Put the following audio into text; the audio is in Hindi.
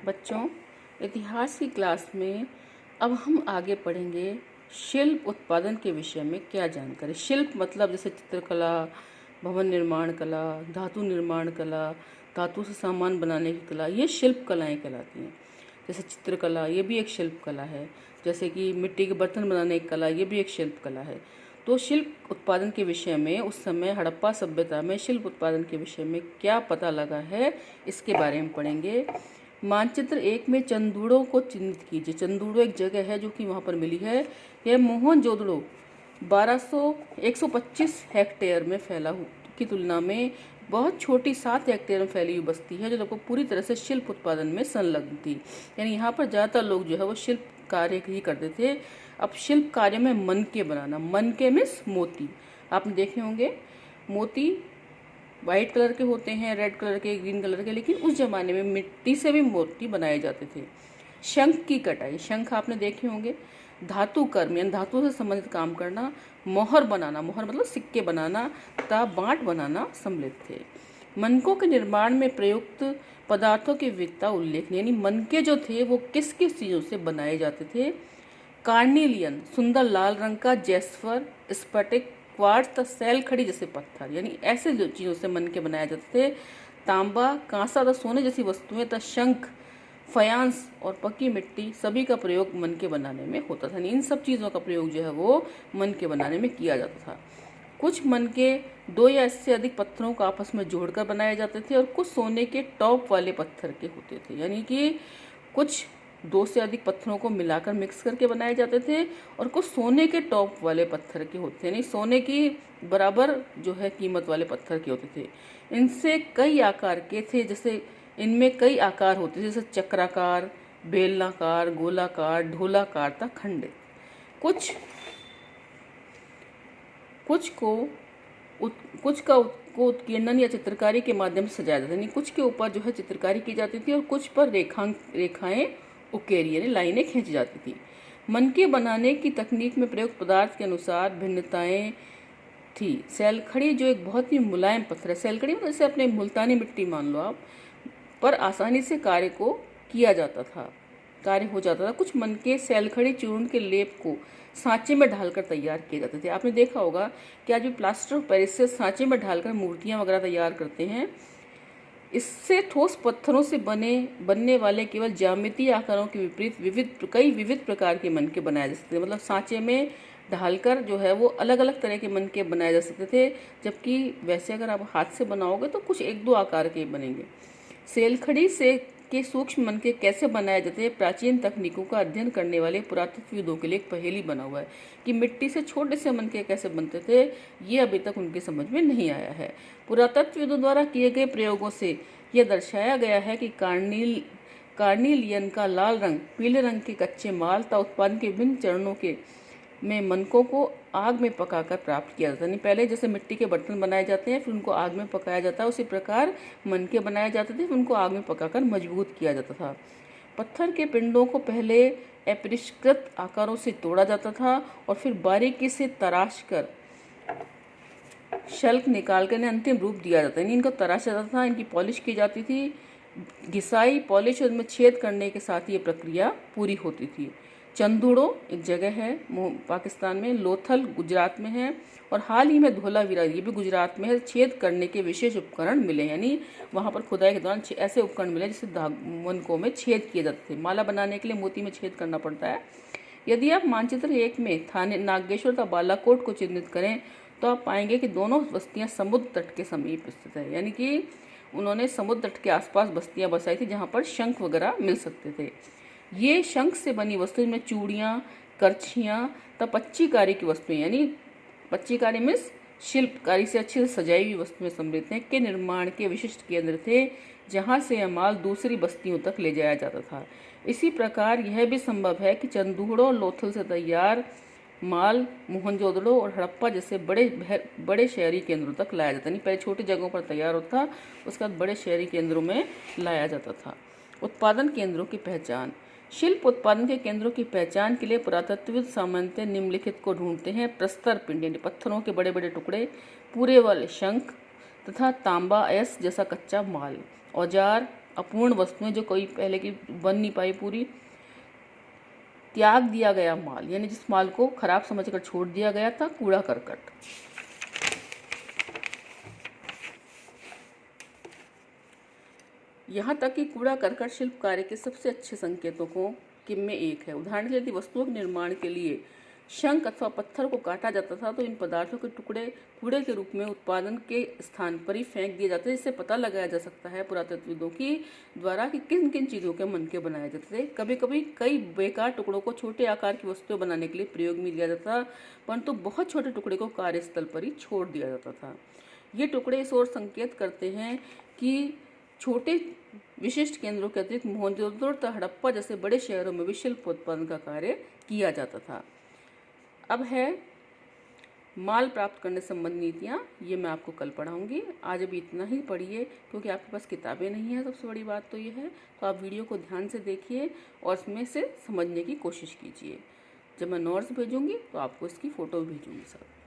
बच्चों, इतिहास की क्लास में अब हम आगे पढ़ेंगे शिल्प उत्पादन के विषय में। क्या जानकारी? शिल्प मतलब जैसे चित्रकला, भवन निर्माण कला, धातु निर्माण कला, धातु से सामान बनाने की कला, ये शिल्प कलाएं कहलाती हैं। जैसे चित्रकला, ये भी एक शिल्प कला है। जैसे कि मिट्टी के बर्तन बनाने की कला, ये भी एक शिल्प कला है। तो शिल्प उत्पादन के विषय में उस समय हड़प्पा सभ्यता में शिल्प उत्पादन के विषय में क्या पता लगा है, इसके बारे में पढ़ेंगे। मानचित्र 1 में चंदूड़ों को चिन्हित कीजिए। चंदूड़ो एक जगह है जो कि वहाँ पर मिली है। यह मोहनजोदड़ो 125 हेक्टेयर में फैला की तुलना में बहुत छोटी 7 हेक्टेयर में फैली हुई बस्ती है, जो लगभग पूरी तरह से शिल्प उत्पादन में संलग्न थी। यानी यहाँ पर ज़्यादातर लोग जो है वो शिल्प कार्य ही करते थे। अब शिल्प कार्य में मनके बनाना, मनके मीन्स मोती। आपने देखे होंगे मोती वाइट कलर के होते हैं, रेड कलर के, ग्रीन कलर के, लेकिन उस जमाने में मिट्टी से भी मोती बनाए जाते थे। शंख की कटाई, शंख आपने देखे होंगे। धातु कर्म यानी धातु से संबंधित काम करना। मोहर बनाना, मोहर मतलब सिक्के बनाना तथा बांट बनाना सम्मिलित थे। मनकों के निर्माण में प्रयुक्त पदार्थों की विविधता उल्लेख, यानी मनके जो थे वो किस किस चीज़ों से बनाए जाते थे। कार्निलियन सुंदर लाल रंग का जेस्पर, स्फटिक, क्वार्ट्ज तथा सैल खड़ी जैसे पत्थर, यानी ऐसे जो चीज़ों से मनके बनाए जाते थे। तांबा, कांसा तथा सोने जैसी वस्तुएं तथा शंख, फयांस और पक्की मिट्टी, सभी का प्रयोग मनके बनाने में होता था। इन सब चीज़ों का प्रयोग जो है वो मनके बनाने में किया जाता था। कुछ मनके 2 या इससे अधिक पत्थरों को आपस में जोड़कर बनाए जाते थे और कुछ सोने के टॉप वाले पत्थर के होते थे, यानी कि कुछ 2 से अधिक पत्थरों को मिलाकर मिक्स करके बनाए जाते थे और कुछ सोने के टॉप वाले पत्थर के होते थे, यानी सोने की बराबर जो है कीमत वाले पत्थर के होते थे। इनसे कई आकार के थे, जैसे इनमें कई आकार होते थे, जैसे चक्राकार, बेलनाकार, गोलाकार, ढोलाकार तथा खंडित। कुछ का उत्कीर्णन या चित्रकारी के माध्यम से सजाया जाता है, यानी कुछ के ऊपर जो है चित्रकारी की जाती थी और कुछ पर रेखाएं उकेरी यानी लाइनें खींची जाती थी। मनके बनाने की तकनीक में प्रयुक्त पदार्थ के अनुसार भिन्नताएं थी। सैलखड़ी जो एक बहुत ही मुलायम पत्थर है, सैलखड़ी मतलब जैसे अपने मुल्तानी मिट्टी मान लो आप, पर आसानी से कार्य हो जाता था। कुछ मनके सैलखड़ी चूर्ण के लेप को सांचे में ढालकर तैयार किए जाते थे। आपने देखा होगा कि आज भी प्लास्टर ऑफ पेरिस से सांचे में ढालकर मूर्तियां वगैरह तैयार करते हैं। इससे ठोस पत्थरों से बनने वाले केवल ज्यामितीय आकारों के विपरीत कई विविध प्रकार के मनके बनाए जा सकते थे। मतलब सांचे में ढालकर जो है वो अलग अलग तरह के मनके बनाए जा सकते थे, जबकि वैसे अगर आप हाथ से बनाओगे तो कुछ 1-2 आकार के बनेंगे। सैलखड़ी से के सूक्ष्म मनके कैसे बनाए जाते हैं, प्राचीन तकनीकों का अध्ययन करने वाले पुरातत्वविदों के लिए एक पहेली बना हुआ है कि मिट्टी से छोटे से मनके कैसे बनते थे, ये अभी तक उनके समझ में नहीं आया है। पुरातत्वविदों द्वारा किए गए प्रयोगों से यह दर्शाया गया है कि कार्निलियन का लाल रंग पीले रंग के कच्चे माल तथा उत्पादन के विभिन्न चरणों में मनकों को आग में पकाकर प्राप्त किया जाता है। नहीं, पहले जैसे मिट्टी के बर्तन बनाए जाते हैं फिर उनको आग में पकाया जाता है, उसी प्रकार मनके बनाए जाते थे, फिर उनको आग में पकाकर मजबूत किया जाता था। पत्थर के पिंडों को पहले अपरिष्कृत आकारों से तोड़ा जाता था और फिर बारीकी से तराश कर शल्क निकाल कर अंतिम रूप दिया जाता है। इनको तराशा जाता था, इनकी पॉलिश की जाती थी। घिसाई, पॉलिश और इनमें छेद करने के साथ ये प्रक्रिया पूरी होती थी। चंदूड़ो एक जगह है पाकिस्तान में, लोथल गुजरात में है और हाल ही में धोलावीरा ये भी गुजरात में है। छेद करने के विशेष उपकरण मिले, यानी वहाँ पर खुदाई के दौरान ऐसे उपकरण मिले जिससे मनकों में छेद किए जाते थे। माला बनाने के लिए मोती में छेद करना पड़ता है। यदि आप मानचित्र 1 में थाने नागेश्वर तथा बालाकोट को चिन्हित करें तो आप पाएंगे कि दोनों बस्तियां समुद्र तट के समीप स्थित है, यानी कि उन्होंने समुद्र तट के आसपास बस्तियां बसाई थी जहां पर शंख वगैरह मिल सकते थे। ये शंख से बनी वस्तु में चूड़ियाँ, करछियाँ तथा पच्चीकारी की वस्तुएं, यानी पच्चीकारी में शिल्पकारी से अच्छे से सजाई हुई वस्तुएं सम्मिलित हैं, के निर्माण के विशिष्ट केंद्र थे जहाँ से यह माल दूसरी बस्तियों तक ले जाया जाता था। इसी प्रकार यह भी संभव है कि चंदूड़ो और लोथल से तैयार माल मोहनजोदड़ो और हड़प्पा जैसे बड़े शहरी केंद्रों तक लाया जाता, नहीं पहले छोटी जगहों पर तैयार होता, उसके बाद बड़े शहरी केंद्रों में लाया जाता था। उत्पादन केंद्रों की पहचान। शिल्प उत्पादन के केंद्रों की पहचान के लिए पुरातत्वविद सामान्यतः निम्नलिखित को ढूंढते हैं: प्रस्तर पिंड यानी पत्थरों के बड़े बड़े टुकड़े, पूरे वाले शंख तथा तांबा अयस्क जैसा कच्चा माल, औजार, अपूर्ण वस्तुएं जो कोई पहले की बन नहीं पाई पूरी, त्याग दिया गया माल, यानी जिस माल को खराब समझकर छोड़ दिया गया था, कूड़ा करकट। यहाँ तक कि कूड़ा करकट शिल्प कार्य के सबसे अच्छे संकेतों को में एक है। उदाहरण के लिए यदि वस्तुओं के निर्माण के लिए शंख अथवा पत्थर को काटा जाता था तो इन पदार्थों के टुकड़े कूड़े के रूप में उत्पादन के स्थान पर ही फेंक दिए जाते थे। इससे पता लगाया जा सकता है पुरातत्वविदों की द्वारा कि किन किन चीज़ों के मनके बनाए जाते थे। कभी कभी कई बेकार टुकड़ों को छोटे आकार की वस्तुएं बनाने के लिए प्रयोग में लिया जाता, परंतु बहुत छोटे टुकड़े को कार्यस्थल पर ही छोड़ दिया जाता था। ये टुकड़े इस ओर संकेत करते हैं कि छोटे विशिष्ट केंद्रों के अतिरिक्त मोहनजोदड़ो तथा हड़प्पा जैसे बड़े शहरों में भी शिल्प उत्पादन का कार्य किया जाता था। अब है माल प्राप्त करने संबंधी नीतियाँ, ये मैं आपको कल पढ़ाऊँगी। आज अभी इतना ही पढ़िए, क्योंकि आपके पास किताबें नहीं हैं, सबसे बड़ी बात तो ये है। तो आप वीडियो को ध्यान से देखिए और इसमें से समझने की कोशिश कीजिए। जब मैं नोट्स भेजूँगी तो आपको इसकी फ़ोटो भेजूँगी सब।